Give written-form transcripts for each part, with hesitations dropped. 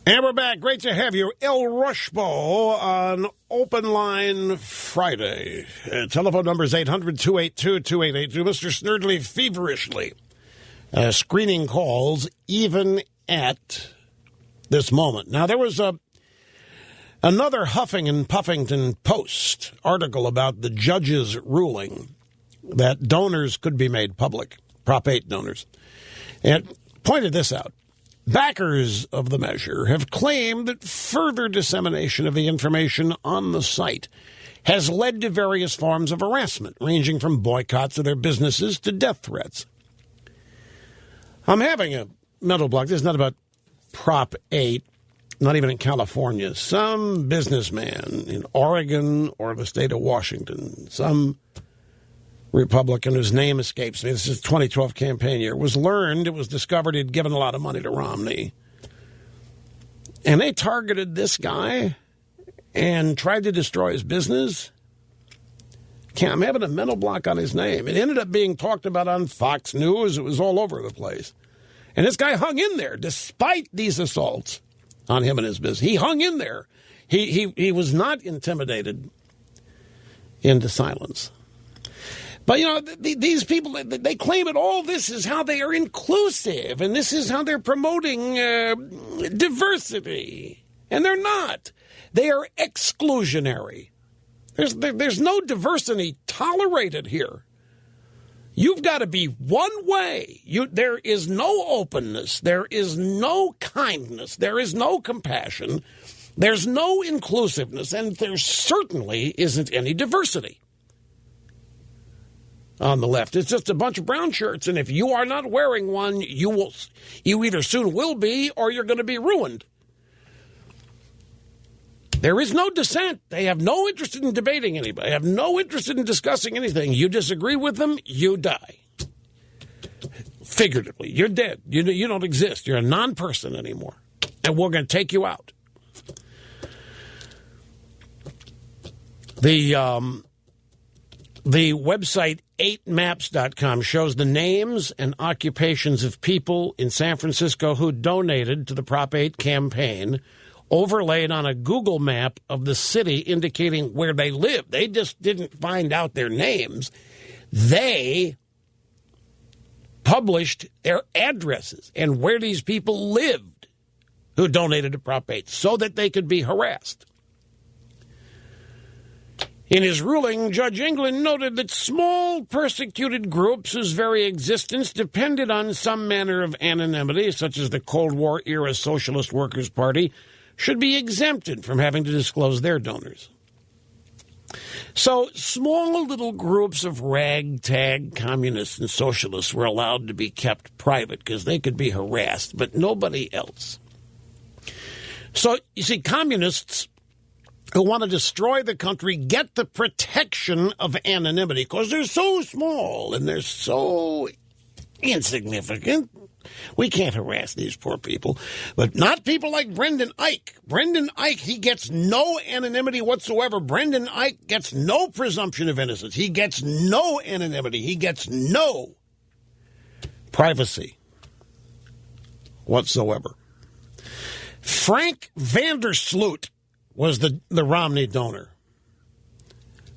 And we're back. Great to have you. El Rushbo on Open Line Friday. Telephone number is 800-282-2882. Mr. Snerdley feverishly screening calls even at this moment. Now, there was another Huffing and Puffington Post article about the judge's ruling that donors could be made public, Prop 8 donors. And it pointed this out. Backers of the measure have claimed that further dissemination of the information on the site has led to various forms of harassment, ranging from boycotts of their businesses to death threats. I'm having a mental block. This is not about Prop 8, not even in California. Some businessman in Oregon or the state of Washington, some Republican whose name escapes me, this is 2012 campaign year, it was discovered he'd given a lot of money to Romney. And they targeted this guy and tried to destroy his business. I'm having a mental block on his name. It ended up being talked about on Fox News. It was all over the place. And this guy hung in there despite these assaults on him and his business. He hung in there. He was not intimidated into silence. But, you know, these people, they claim that all this is how they are inclusive, and this is how they're promoting diversity. And they're not. They are exclusionary. There's no diversity tolerated here. You've got to be one way. There is no openness. There is no kindness. There is no compassion. There's no inclusiveness, and there certainly isn't any diversity on the left. It's just a bunch of brown shirts, and if you are not wearing one, you either soon will be or you're going to be ruined. There is no dissent. They have no interest in debating anybody. They have no interest in discussing anything. You disagree with them, you die. Figuratively, you're dead. You don't exist. You're a non-person anymore, and we're going to take you out. The website 8maps.com shows the names and occupations of people in San Francisco who donated to the Prop 8 campaign, overlaid on a Google map of the city indicating where they live. They just didn't find out their names. They published their addresses and where these people lived who donated to Prop 8 so that they could be harassed. In his ruling, Judge England noted that small persecuted groups whose very existence depended on some manner of anonymity, such as the Cold War-era Socialist Workers' Party, should be exempted from having to disclose their donors. So small little groups of ragtag communists and socialists were allowed to be kept private because they could be harassed, but nobody else. So, you see, communists who want to destroy the country get the protection of anonymity because they're so small and they're so insignificant. We can't harass these poor people, but not people like Brendan Eich. Brendan Eich, he gets no anonymity whatsoever. Brendan Eich gets no presumption of innocence. He gets no anonymity. He gets no privacy whatsoever. Frank Vandersloot was the Romney donor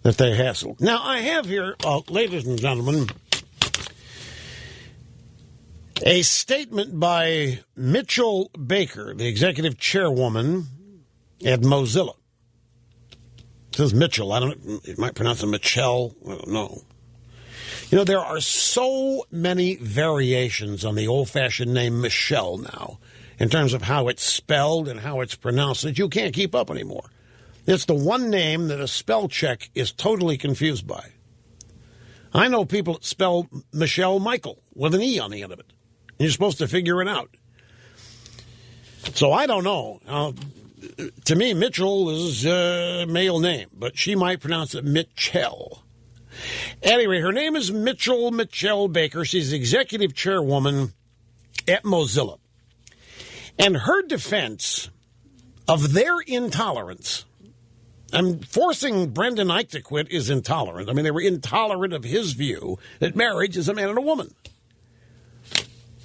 that they hassled. Now, I have here, ladies and gentlemen, a statement by Mitchell Baker, the executive chairwoman at Mozilla. It says Mitchell. It might pronounce it Michelle. I don't know. You know, there are so many variations on the old-fashioned name Michelle now, in terms of how it's spelled and how it's pronounced, that you can't keep up anymore. It's the one name that a spell check is totally confused by. I know people that spell Michelle Michael with an E on the end of it. And you're supposed to figure it out. So I don't know. To me, Mitchell is a male name, but she might pronounce it Mitchell. Anyway, her name is Michelle Baker. She's executive chairwoman at Mozilla. And her defense of their intolerance, and forcing Brendan Eich to quit is intolerant. I mean, they were intolerant of his view that marriage is a man and a woman.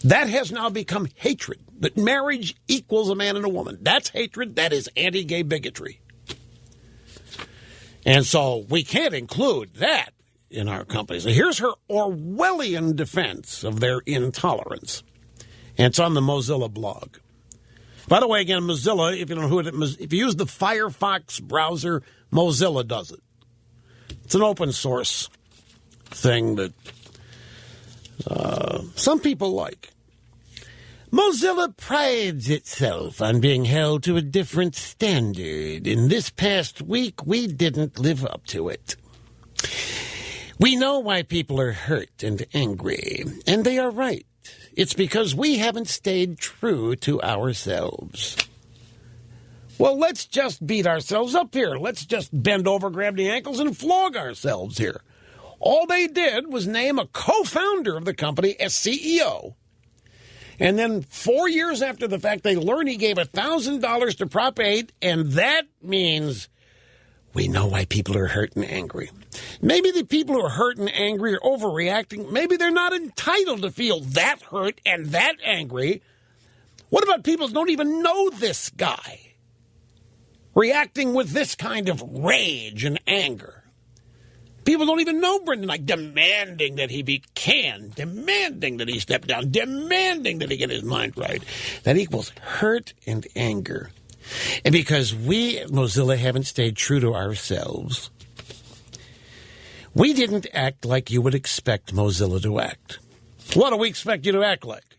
That has now become hatred, that marriage equals a man and a woman. That's hatred. That is anti-gay bigotry. And so we can't include that in our companies. Here's her Orwellian defense of their intolerance. And it's on the Mozilla blog. By the way, again, Mozilla, if you don't know who it is, if you use the Firefox browser, Mozilla does it. It's an open source thing that some people like. Mozilla prides itself on being held to a different standard. In this past week, we didn't live up to it. We know why people are hurt and angry, and they are right. It's because we haven't stayed true to ourselves. Well, let's just beat ourselves up here. Let's just bend over, grab the ankles, and flog ourselves here. All they did was name a co-founder of the company as CEO. And then 4 years after the fact, they learn he gave $1,000 to Prop 8, and that means we know why people are hurt and angry. Maybe the people who are hurt and angry are overreacting. Maybe they're not entitled to feel that hurt and that angry. What about people who don't even know this guy reacting with this kind of rage and anger? People don't even know Brendan Ike, demanding that he be canned, demanding that he step down, demanding that he get his mind right. That equals hurt and anger. And because we at Mozilla haven't stayed true to ourselves, we didn't act like you would expect Mozilla to act. What do we expect you to act like?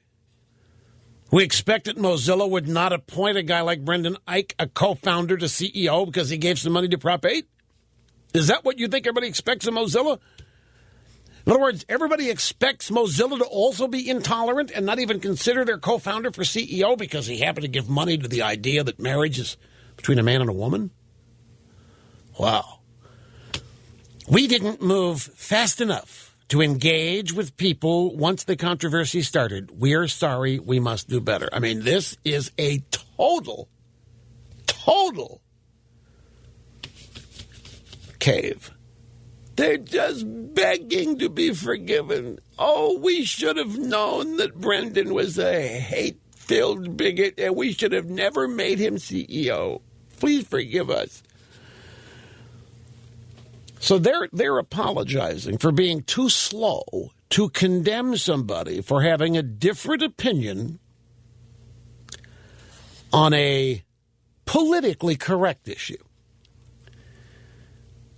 We expect that Mozilla would not appoint a guy like Brendan Ike, a co-founder, to CEO because he gave some money to Prop 8? Is that what you think everybody expects of Mozilla? In other words, everybody expects Mozilla to also be intolerant and not even consider their co-founder for CEO because he happened to give money to the idea that marriage is between a man and a woman? Wow. We didn't move fast enough to engage with people once the controversy started. We are sorry. We must do better. I mean, this is a total cave. They're just begging to be forgiven. Oh, we should have known that Brendan was a hate-filled bigot, and we should have never made him CEO. Please forgive us. So they're apologizing for being too slow to condemn somebody for having a different opinion on a politically correct issue.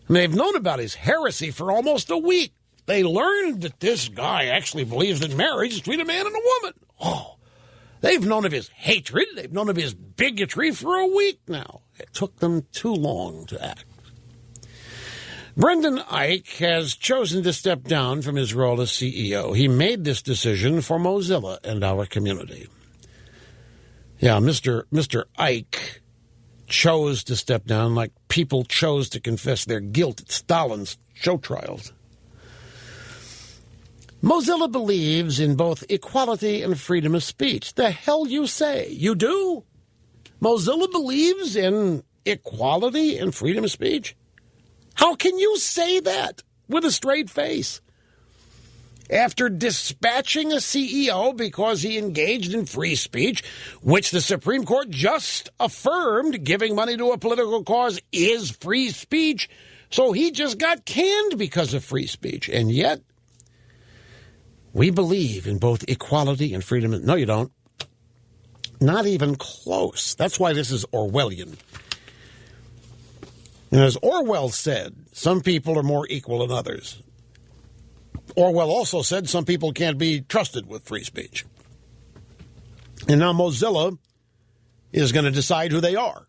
I mean, they've known about his heresy for almost a week. They learned that this guy actually believes that marriage is between a man and a woman. Oh, they've known of his hatred. They've known of his bigotry for a week now. It took them too long to act. Brendan Ike has chosen to step down from his role as CEO. He made this decision for Mozilla and our community. Yeah, Mr. Ike chose to step down like people chose to confess their guilt at Stalin's show trials. Mozilla believes in both equality and freedom of speech. The hell you say? You do? Mozilla believes in equality and freedom of speech? How can you say that with a straight face? After dispatching a CEO because he engaged in free speech, which the Supreme Court just affirmed giving money to a political cause is free speech, so he just got canned because of free speech. And yet, we believe in both equality and freedom. No, you don't. Not even close. That's why this is Orwellian. And as Orwell said, some people are more equal than others. Orwell also said some people can't be trusted with free speech. And now Mozilla is going to decide who they are.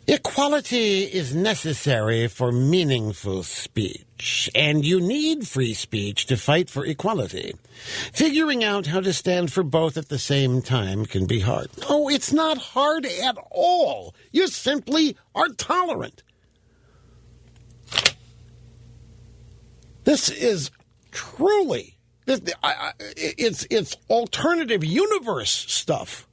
Equality is necessary for meaningful speech, and you need free speech to fight for equality. Figuring out how to stand for both at the same time can be hard. No, it's not hard at all. You simply are tolerant. This is truly, it's alternative universe stuff.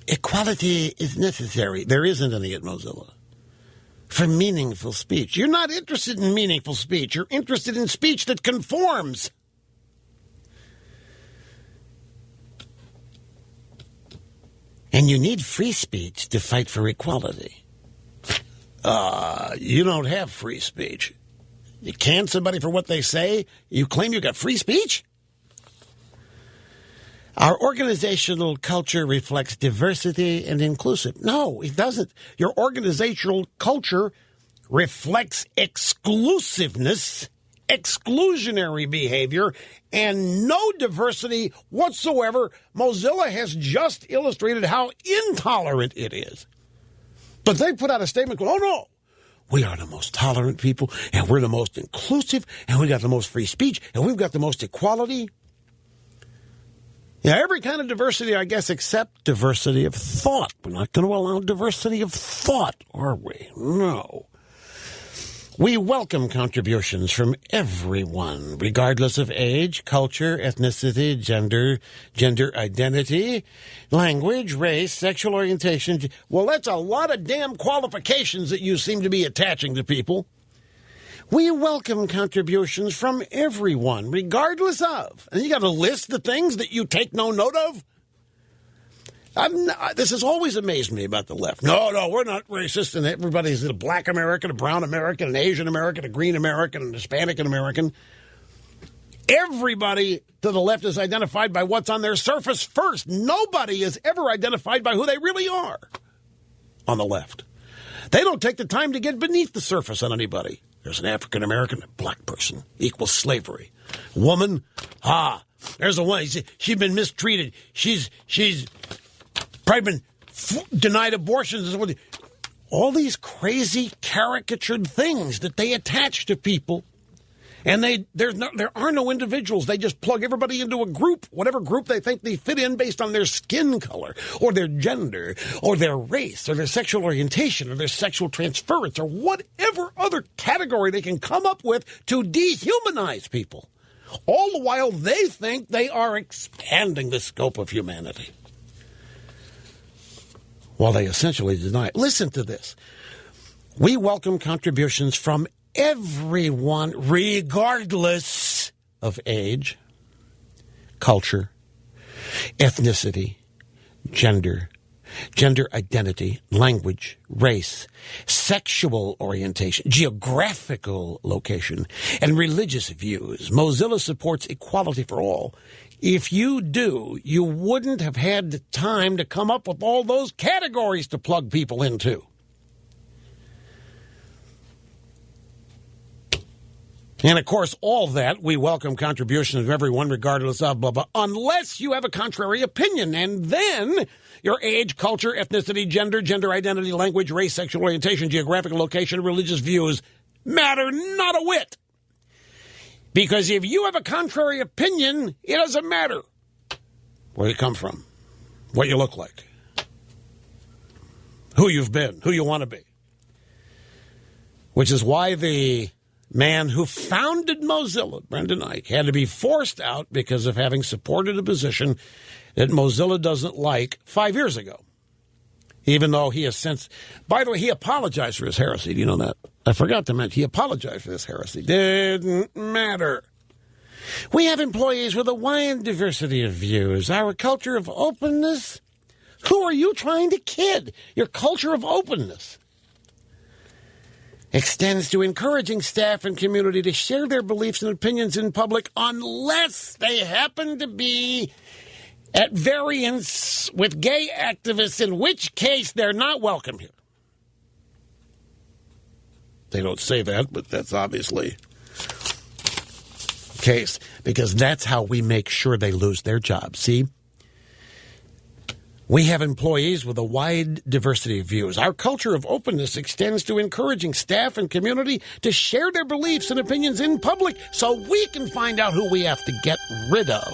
Equality is necessary. There isn't any at Mozilla. For meaningful speech. You're not interested in meaningful speech. You're interested in speech that conforms. And you need free speech to fight for equality. You don't have free speech. You can somebody for what they say? You claim you got free speech? Our organizational culture reflects diversity and inclusive. No, it doesn't. Your organizational culture reflects exclusiveness, exclusionary behavior, and no diversity whatsoever. Mozilla has just illustrated how intolerant it is. But they put out a statement going, oh no, we are the most tolerant people, and we're the most inclusive, and we got the most free speech, and we've got the most equality. Yeah, every kind of diversity, I guess, except diversity of thought. We're not going to allow diversity of thought, are we? No. We welcome contributions from everyone, regardless of age, culture, ethnicity, gender identity, language, race, sexual orientation. Well, that's a lot of damn qualifications that you seem to be attaching to people. We welcome contributions from everyone, regardless of. And you got to list the things that you take no note of. This has always amazed me about the left. No, we're not racist, and everybody's a black American, a brown American, an Asian American, a green American, an Hispanic American. Everybody to the left is identified by what's on their surface first. Nobody is ever identified by who they really are on the left. They don't take the time to get beneath the surface on anybody. There's an African American, a black person, equals slavery. Woman, there's a one. She's been mistreated. She's probably been denied abortions. All these crazy caricatured things that they attach to people. And there are no individuals. They just plug everybody into a group, whatever group they think they fit in based on their skin color or their gender or their race or their sexual orientation or their sexual transference or whatever other category they can come up with to dehumanize people. All the while they think they are expanding the scope of humanity. While they essentially deny it. Listen to this. We welcome contributions from everyone, regardless of age, culture, ethnicity, gender identity, language, race, sexual orientation, geographical location, and religious views. Mozilla supports equality for all. If you do, you wouldn't have had the time to come up with all those categories to plug people into. And, of course, all that, we welcome contributions of everyone, regardless of blah, blah, unless you have a contrary opinion. And then your age, culture, ethnicity, gender identity, language, race, sexual orientation, geographical location, religious views matter not a whit. Because if you have a contrary opinion, it doesn't matter where you come from, what you look like, who you've been, who you want to be. Which is why the man who founded Mozilla, Brendan Eich, had to be forced out because of having supported a position that Mozilla doesn't like 5 years ago. Even though he has since... By the way, he apologized for his heresy. Do you know that? I forgot to mention, he apologized for his heresy. Didn't matter. We have employees with a wide diversity of views. Our culture of openness... Who are you trying to kid? Your culture of openness extends to encouraging staff and community to share their beliefs and opinions in public unless they happen to be at variance with gay activists, in which case they're not welcome here. They don't say that, but that's obviously the case, because that's how we make sure they lose their jobs. See? We have employees with a wide diversity of views. Our culture of openness extends to encouraging staff and community to share their beliefs and opinions in public so we can find out who we have to get rid of.